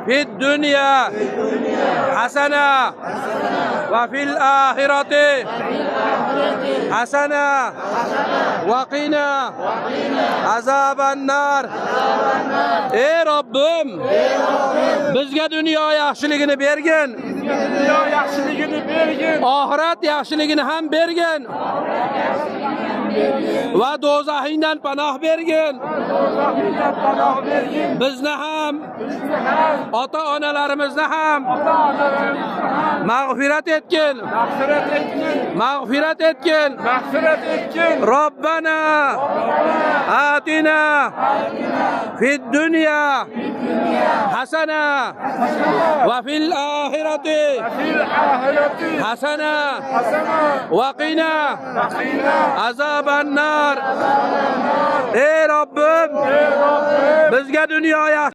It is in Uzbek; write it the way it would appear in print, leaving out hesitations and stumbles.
في الدنيا حسنة وفي الآخرة حسنة وقنا عذاب النار. Ey Rabbim, bizga dunyo yaxshiligini bergin, oxirat yaxshiligini ham bergin va do'zaxingdan panoh bergin. Bizni ham, ota-onalarimizni ham mag'firat etgin. Mag'firat etgin. Robbana atina fid dunya hasana va fil oxirati hasana va qina azaban nar. Ey Robbim, bizga dunyo